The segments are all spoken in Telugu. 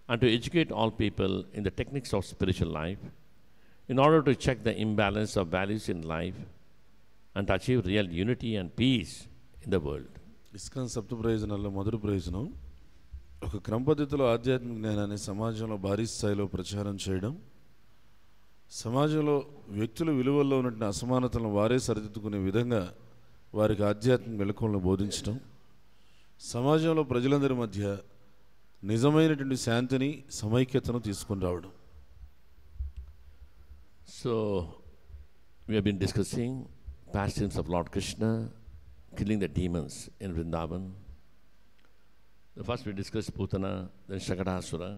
and to educate all people in the techniques of spiritual life in order to check the imbalance of values in life and to achieve real unity and peace in the world. ISKCON సప్త ప్రయోజనాల్లో మొదటి ప్రయోజనం ఒక క్రమ పద్ధతిలో ఆధ్యాత్మిక జ్ఞానాన్ని సమాజంలో భారీ స్థాయిలో ప్రచారం చేయడం, సమాజంలో వ్యక్తుల విలువల్లో ఉన్నటువంటి అసమానతలను వారే సరిదిద్దుకునే విధంగా వారికి ఆధ్యాత్మిక మెలకువలను బోధించడం, సమాజంలో ప్రజలందరి మధ్య నిజమైనటువంటి శాంతిని సమైక్యతను తీసుకొని రావడం. So we have been discussing pastimes of Lord Krishna killing the demons in Vrindavan. First we discussed Putana, then Shakadasura,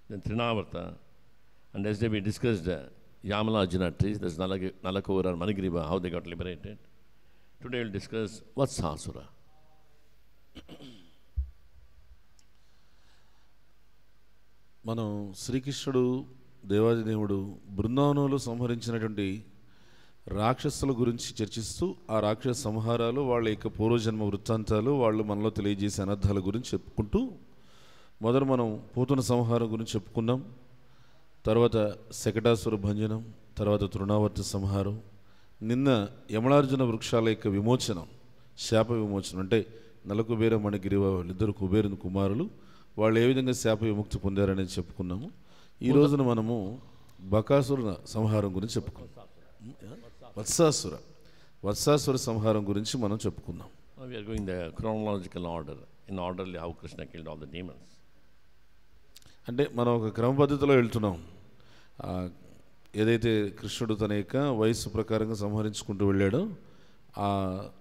then Trinavarta, and yesterday we discussed Yamala Arjuna trees, there's Nalakura and Manigriva, how they got liberated. Today we'll discuss Vatsasura. మనం శ్రీకృష్ణుడు దేవాదిదేవుడు బృందావనంలో సంహరించినటువంటి రాక్షసుల గురించి చర్చిస్తూ ఆ రాక్షస సంహారాలు, వాళ్ళ యొక్క పూర్వజన్మ వృత్తాంతాలు, వాళ్ళు మనలో తెలియజేసే అనర్థాల గురించి చెప్పుకుంటూ మొదట మనం పూతన సంహారం గురించి చెప్పుకున్నాం. తర్వాత శకటాసుర భంజనం, తర్వాత తృణావర్త సంహారం, నిన్న యమలార్జున వృక్షాల యొక్క విమోచనం, శాప విమోచనం. అంటే నలకుబేర మణిగిరివ వాళ్ళిద్దరు కుబేరుని కుమారులు, వాళ్ళు ఏ విధంగా శాప విముక్తి పొందారనేది చెప్పుకున్నాము. ఈ రోజున మనము బకాసుర సంహారం గురించి చెప్పుకున్నాం. వత్సాసుర సంహారం గురించి మనం చెప్పుకుందాం. We are going the chronological order, in orderly how Krishna killed all the demons. అంటే మనం ఒక క్రమ పద్ధతిలో వెళ్తున్నాం. ఏదైతే కృష్ణుడు తన యొక్క వయస్సు ప్రకారంగా సంహరించుకుంటూ వెళ్ళాడో ఆ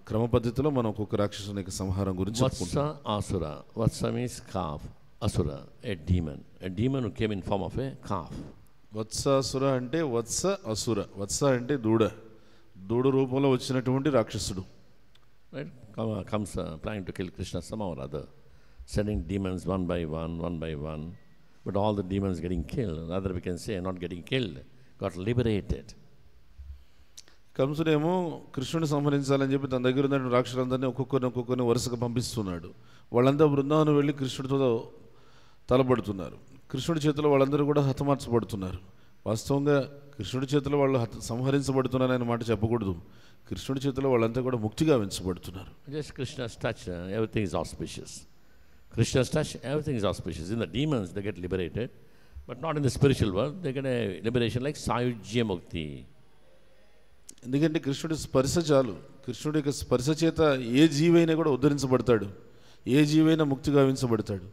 క్రమ పద్ధతిలో మనం ఒక్కొక్క రాక్షసుని యొక్క సంహారం గురించి చెప్పుకుంటాం. Asura. Vatsa means calf. Asura, a demon. A demon who came in form of a calf. Vatsasura అంటే వత్స అసుర. వత్స అంటే దూడ రూపంలో వచ్చినటువంటి రాక్షసుడు. Right? Comes planning to kill Krishna somehow or other, sending demons one by one, but all the demons getting killed, rather we can say not getting killed, got liberated. కంసుడేమో కృష్ణుని సంహరించాలని చెప్పి తన దగ్గర ఉన్న రాక్షసులందరినీ ఒక్కొక్కరిని వరుసగా పంపిస్తున్నాడు. వాళ్ళంతా బృందావనం వెళ్ళి కృష్ణుడితో తలపడుతున్నారు. కృష్ణుడి చేతిలో వాళ్ళందరూ కూడా హతమార్చబడుతున్నారు. వాస్తవంగా కృష్ణుడి చేతిలో వాళ్ళు సంహరించబడుతున్నారు అనే మాట చెప్పకూడదు. కృష్ణుడి చేతిలో వాళ్ళంతా కూడా ముక్తిగా వెంచబడుతున్నారు. Just Krishna's touch, everything is auspicious. Krishna's touch, everything is auspicious. In the demons, they get liberated, but not in the spiritual world. They get a liberation like Sayujya Mukti. ఎందుకంటే కృష్ణుడి స్పర్శ చాలు. కృష్ణుడి యొక్క స్పర్శ చేత ఏ జీవైనా కూడా ఉద్ధరించబడతాడు, ఏ జీవైనా ముక్తిగా గావించబడతాడు.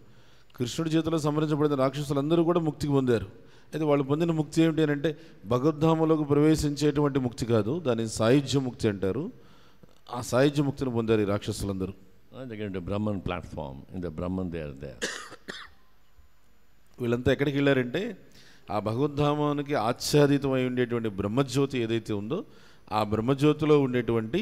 కృష్ణుడి చేతిలో సంహరించబడిన రాక్షసులందరూ కూడా ముక్తికి పొందారు. అయితే వాళ్ళు పొందిన ముక్తి ఏమిటి అని అంటే భగవద్ధామలోకి ప్రవేశించేటువంటి ముక్తి కాదు, దాన్ని సాయుధ్య ముక్తి అంటారు. ఆ సాయుధ్య ముక్తిని పొందారు ఈ రాక్షసులందరూ. They get into Brahman platform. In the Brahman they are there. వీళ్ళంతా ఎక్కడికి వెళ్ళారంటే ఆ భగవద్ధామానికి ఆచ్ఛాదితమై ఉండేటువంటి బ్రహ్మజ్యోతి ఏదైతే ఉందో ఆ బ్రహ్మజ్యోతిలో ఉండేటువంటి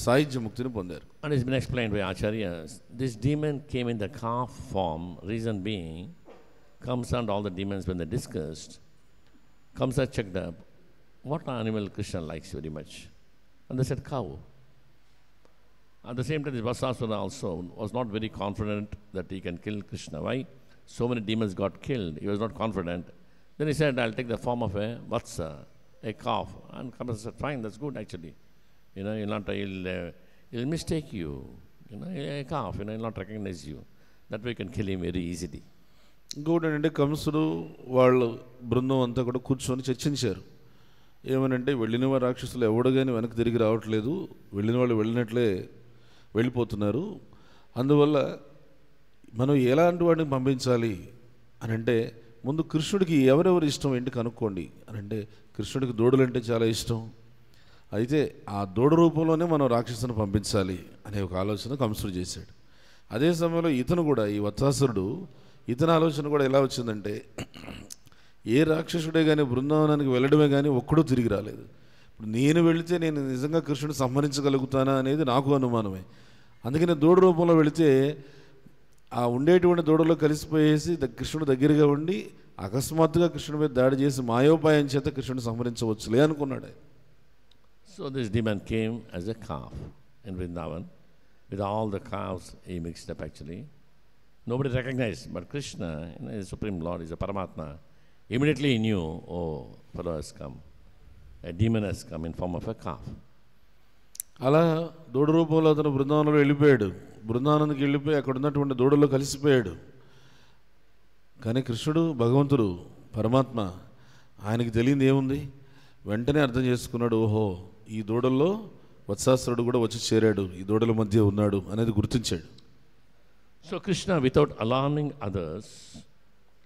సాయుధ్య ముక్తిని పొందారు. And it's been explained by Acharyas. This demon came in the calf form. Reason being, Kamsa and all the demons, when they discussed, Kamsa checked up what animal Krishna likes very much, and they said cow. At the same time, this Vasasura also was not very confident that he can kill Krishna. Why? So many demons got killed. He was not confident. Then he said, I'll take the form of a Vatsa, a calf. And Kamsa said, fine, that's good actually. You know, he'll mistake you. You know, a calf, you know, he'll not recognize you. That way you can kill him very easily. ఇంకోటి ఏంటంటే కంసుడు వాళ్ళు బృందం అంతా కూడా కూర్చొని చర్చించారు. ఏమనంటే వెళ్ళిన వారు రాక్షసులు ఎవడు కానీ వెనక్కి తిరిగి రావట్లేదు, వెళ్ళిన వాళ్ళు వెళ్ళినట్లే వెళ్ళిపోతున్నారు. అందువల్ల మనం ఎలాంటి వాడిని పంపించాలి అని అంటే ముందు కృష్ణుడికి ఎవరెవరు ఇష్టం ఏంటి కనుక్కోండి అని అంటే కృష్ణుడికి దూడలు అంటే చాలా ఇష్టం. అయితే ఆ దూడ రూపంలోనే మనం రాక్షసుని పంపించాలి అనే ఒక ఆలోచన కంసుడు చేశాడు. అదే సమయంలో ఇతను కూడా ఈ వత్సాసురుడు ఇతని ఆలోచన కూడా ఎలా వచ్చిందంటే ఏ రాక్షసుడే కానీ బృందావనానికి వెళ్ళడమే కానీ ఒక్కడూ తిరిగి రాలేదు. ఇప్పుడు నేను వెళితే నేను నిజంగా కృష్ణుడిని సంహరించగలుగుతానా అనేది నాకు అనుమానమే. అందుకని దూడ రూపంలో వెళితే ఆ ఉండేటువంటి దూడలో కలిసిపోయేసి కృష్ణుడు దగ్గరగా ఉండి అకస్మాత్తుగా కృష్ణుడి మీద దాడి చేసి మాయోపాయం చేత కృష్ణుడిని సంహరించవచ్చులే అనుకున్నాడు. So this demon came as a calf in Vrindavan. With all the calves he mixed up actually. Nobody recognized, but Krishna, is the Supreme Lord, is a Paramatma. Immediately he knew, oh, fellow has come. A demon has come in form of a calf. అలా దూడ రూపంలో అతను బృందావనంలో వెళ్ళిపోయాడు. బృందావనానికి వెళ్ళిపోయి అక్కడ ఉన్నటువంటి దూడలో కలిసిపోయాడు. కానీ కృష్ణుడు భగవంతుడు పరమాత్మ, ఆయనకి తెలియదు ఏముంది. వెంటనే అర్థం చేసుకున్నాడు, ఓహో ఈ దూడల్లో వత్సాసురుడు కూడా వచ్చి చేరాడు, ఈ దూడల మధ్య ఉన్నాడు అనేది గుర్తించాడు. So Krishna, without alarming others,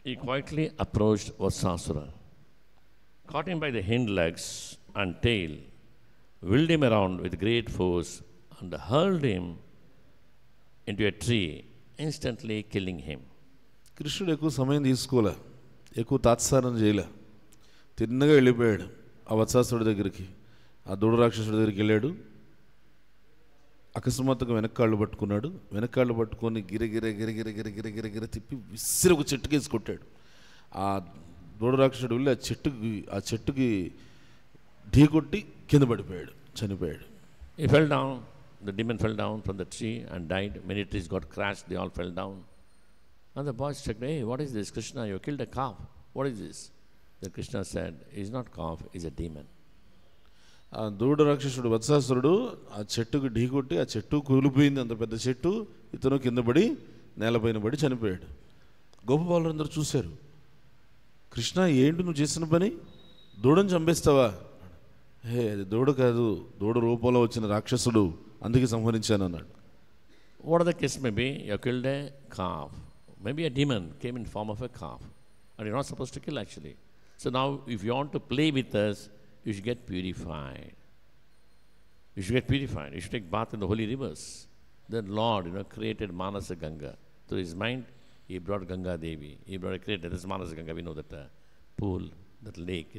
he quietly approached Vatsasura, caught him by the hind legs and tail, whirled him around with great force and hurled him into a tree, instantly killing him. కృష్ణుడు ఎక్కువ సమయం తీసుకోలే, ఎక్కువ తాత్సారం చేయలే, తిన్నగా వెళ్ళిపోయాడు ఆ వత్సాసురుడి దగ్గరికి. ఆ దూడ రాక్షసుడి దగ్గరికి వెళ్ళాడు. అకస్మాత్తుగా వెనక్కాళ్ళు పట్టుకున్నాడు. వెనక్కాళ్ళు పట్టుకొని గిరగిర గిరగిర గిరగిర గిరగిర తిప్పి విసిరి ఒక చెట్టుకేసి కొట్టాడు. ఆ దూడ రాక్షసుడు వెళ్ళి ఆ చెట్టుకి ఢీ కొట్టి కింద పడిపోయాడు, చనిపోయాడు. He fell down, the demon fell down from the tree and died. Many trees got crashed, they all fell down. And the boys checked, hey, what is this, Krishna? You killed a calf. What is this? The Krishna said, it's not calf, it's a demon. ఆ దూడ రాక్షసుడు వత్సాసురుడు ఆ చెట్టుకు ఢీకొట్టి ఆ చెట్టు కూలిపోయింది, అంత పెద్ద చెట్టు. ఇతను కింద పడి నేలపైన పడి చనిపోయాడు. గోపబాలురందరూ చూశారు, కృష్ణ ఏంటి నువ్వు చేసిన పని, దూడను చంపేస్తావా? హే అది దూడ కాదు, దూడ రూపంలో వచ్చిన రాక్షసుడు, అందుకే సంహరించాను అన్నాడు. What the case may be, you killed a calf. Maybe a demon came in form of a calf. And you're not supposed to kill actually. So now if you want to play with us, you should get purified. You should get purified. You should take bath in the holy rivers. The Lord, created Manasa Ganga. Through his mind, he brought Ganga Devi. He created this Manasa Ganga. We know that pool, that lake,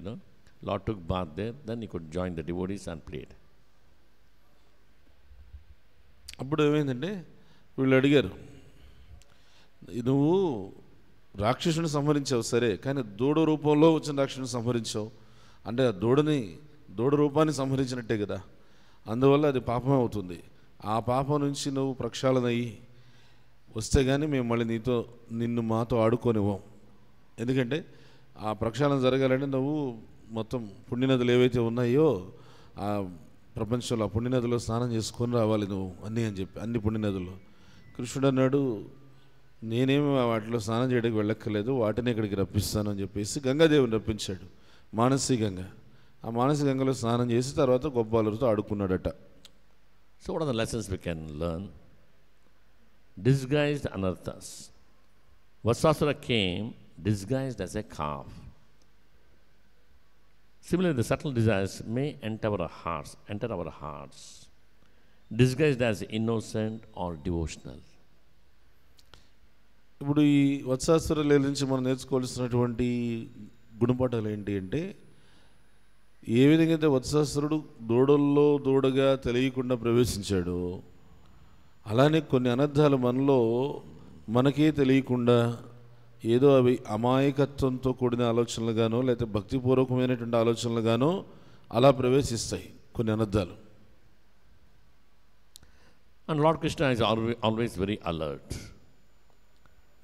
Lord took bath there. Then he could join the devotees and played. అప్పుడు ఏమైందంటే వీళ్ళు అడిగారు, నువ్వు రాక్షసుని సంహరించావు సరే, కానీ దూడ రూపంలో వచ్చిన రాక్షసుని సంహరించావు అంటే ఆ దూడ రూపాన్ని సంహరించినట్టే కదా, అందువల్ల అది పాపం అవుతుంది. ఆ పాపం నుంచి నువ్వు ప్రక్షాళన అయ్యి వస్తే కానీ మేము మళ్ళీ నిన్ను మాతో ఆడుకోనివ్వం. ఎందుకంటే ఆ ప్రక్షాళన జరగాలంటే నువ్వు మొత్తం పుణ్యనదులు ఏవైతే ఉన్నాయో ఆ ప్రపంచంలో ఆ పుణ్యనదిలో స్నానం చేసుకొని రావాలి నువ్వు అని చెప్పి, అన్ని పుణ్యనదుల్లో. కృష్ణుడు అన్నాడు, నేనేమి వాటిలో స్నానం చేయడానికి వెళ్ళక్కర్లేదు, వాటిని ఇక్కడికి రప్పిస్తాను అని చెప్పేసి గంగాదేవిని రప్పించాడు, మానసీ గంగ. ఆ మానసీ గంగలో స్నానం చేసి తర్వాత గోపాలుడితో ఆడుకున్నాడట. So what are the lessons we can learn? Disguised anarthas. Vatsasura came disguised as a calf. Similarly, the subtle desires may enter our hearts, disguised as innocent or devotional. ఇప్పుడు ఈ వత్సాసుర లీల నుంచి మనం నేర్చుకోవాల్సినటువంటి గుణపాఠాలు ఏంటి అంటే, ఏ విధంగా అయితే వత్సాసురుడు దూడల్లో దూడగా తెలియకుండా ప్రవేశించాడో, అలానే కొన్ని అనర్థాలు మనలో మనకే తెలియకుండా ఏదో అవి అమాయకత్వంతో కూడిన ఆలోచనలుగానో లేకపోతే భక్తిపూర్వకమైనటువంటి ఆలోచనలుగానో అలా ప్రవేశిస్తాయి కొన్ని అనర్థాలు. And Lord Krishna is always very alert.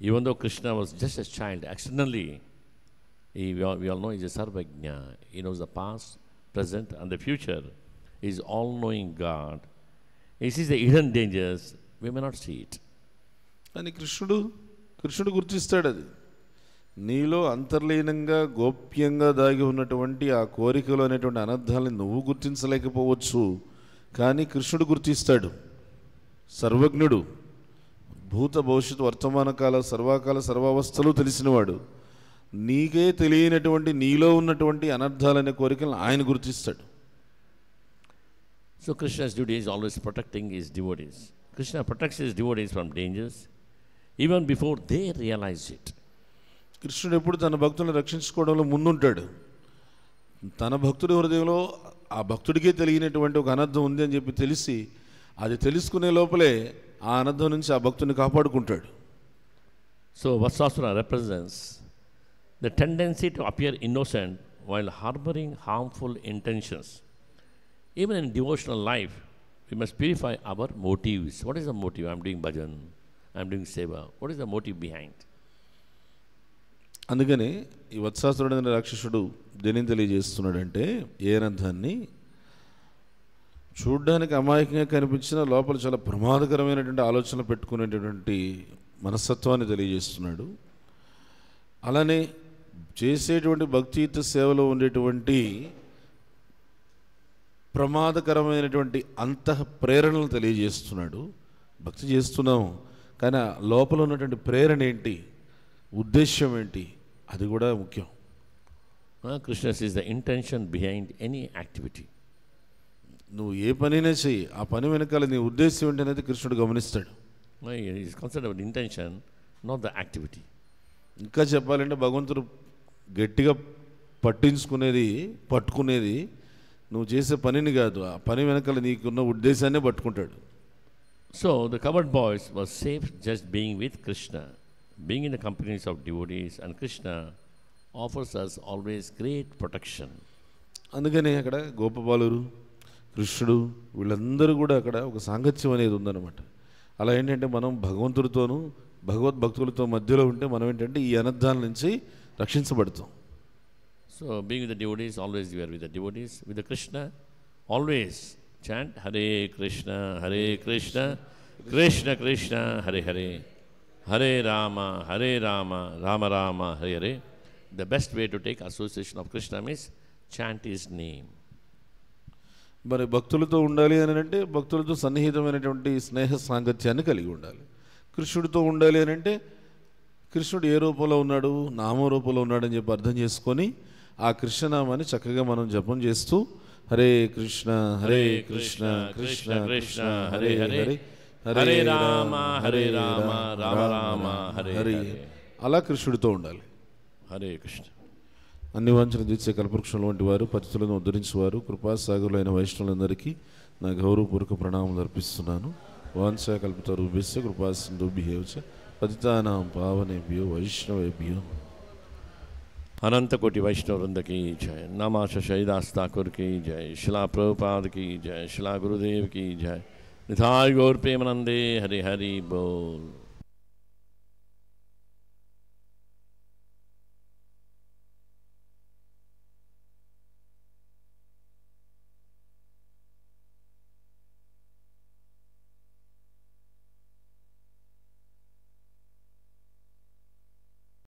Even though Krishna was just a child, externally, we all know he is a Sarvajna. He knows the past, present and the future. He is all-knowing God. He sees the hidden dangers. We may not see it. అని కృష్ణుడు గుర్తిస్తాడు. అది నీలో అంతర్లీనంగా గోప్యంగా దాగి ఉన్నటువంటి ఆ కోరికలు అనేటువంటి అనర్థాలని నువ్వు గుర్తించలేకపోవచ్చు, కానీ కృష్ణుడు గుర్తిస్తాడు. సర్వజ్ఞుడు, భూత భవిష్యత్తు వర్తమాన కాల సర్వకాల సర్వావస్థలు తెలిసినవాడు. నీకే తెలియనటువంటి నీలో ఉన్నటువంటి అనర్థాలనే కోరికలను ఆయన గుర్తిస్తాడు. So Krishna's duty is always protecting his devotees. Krishna protects his devotees from dangers even before they realize it. కృష్ణుడు ఎప్పుడు తన భక్తులను రక్షించుకోవడంలో ముందుంటాడు. తన భక్తుడి హృదయంలో ఆ భక్తుడికే తెలియనటువంటి ఒక అనర్థం ఉంది అని చెప్పి తెలిసి అది తెలుసుకునే లోపలే ఆ అనర్థం నుంచి ఆ భక్తుని కాపాడుకుంటాడు. So Vatsasura represents the tendency to appear innocent while harboring harmful intentions. Even in devotional life, we must purify our motives. What is the motive? I'm doing bhajan, I'm doing seva. What is the motive behind? అందుకని ఈ వత్సాసురుడైన రాక్షసుడు దేనిని తెలియజేస్తున్నాడంటే ఏ అర్థాన్ని, చూడ్డానికి అమాయకంగా కనిపించిన లోపల చాలా ప్రమాదకరమైనటువంటి ఆలోచనలు పెట్టుకునేటటువంటి మనస్తత్వాన్ని తెలియజేస్తున్నాడు. అలానే చేసేటువంటి భక్తియుత సేవలో ఉండేటువంటి ప్రమాదకరమైనటువంటి అంతః ప్రేరణలు తెలియజేస్తున్నాడు. భక్తి చేస్తున్నాం కానీ లోపల ఉన్నటువంటి ప్రేరణ ఏంటి, ఉద్దేశ్యం ఏంటి, అది కూడా ముఖ్యం. Krishna says the intention behind any activity. నువ్వు ఏ పనైనా చెయ్యి, ఆ పని వెనకాల నీ ఉద్దేశం ఏంటి అనేది కృష్ణుడు గమనిస్తాడు. He is concerned about the intention, not the activity. ఇంకా చెప్పాలంటే భగవంతుడు గట్టిగా పట్టుకునేది నువ్వు చేసే పనిని కాదు, ఆ పని వెనకాల నీకున్న ఉద్దేశాన్ని పట్టుకుంటాడు. So the cowherd boys were safe just being with Krishna, being in the companies of devotees, and Krishna offers us always great protection. అందుకని అక్కడ గోపబాలురు, కృష్ణుడు వీళ్ళందరూ కూడా అక్కడ ఒక సాంగత్యం అనేది ఉందన్నమాట. అలా ఏంటంటే మనం భగవంతుడితోనూ భగవద్భక్తులతో మధ్యలో ఉంటే మనం ఏంటంటే ఈ అనర్థాల నుంచి రక్షించబడతాం. So being with the devotees, always we are with the devotees. With the Krishna, always chant Hare Krishna, Krishna Krishna, Hare Hare, Hare Rama, Rama Rama, Hare Hare. The best way to take association of Krishna means chant his name. మరి భక్తులతో ఉండాలి అని అంటే భక్తులతో సన్నిహితమైనటువంటి స్నేహ సాంగత్యాన్ని కలిగి ఉండాలి. కృష్ణుడితో ఉండాలి అని అంటే కృష్ణుడు ఏ రూపంలో ఉన్నాడు, నామ రూపంలో ఉన్నాడని చెప్పి అర్థం చేసుకొని ఆ కృష్ణనామాన్ని చక్కగా మనం జపం చేస్తూ హరే కృష్ణ కృష్ణ కృష్ణ హరే హరే, హరే రామ రామ రామ హరే హరే, అలా కృష్ణుడితో ఉండాలి. హరే కృష్ణ. అన్ని వాంఛలు తీర్చే కల్పవృక్షం వంటి వారు, పతితులను ఉద్ధరించేవారు, కృపాసాగరులైన వైష్ణవులందరికీ నా గౌరవపూర్వక ప్రణామాలు అర్పిస్తున్నాను. వాంఛా కల్పతరుభ్యస్య కృపాసింధుభ్యేవ చ పతితానాం పావనేభ్యో వైష్ణవేభ్యో. अनंत कोटि वैष्णव वृंद की जय. नमः शहीदास ठाकुर की जय. शिला प्रभुपाद की जय. शिला गुरुदेव की जय. निताय गौर प्रेमानंदे. हरि हरि बोल.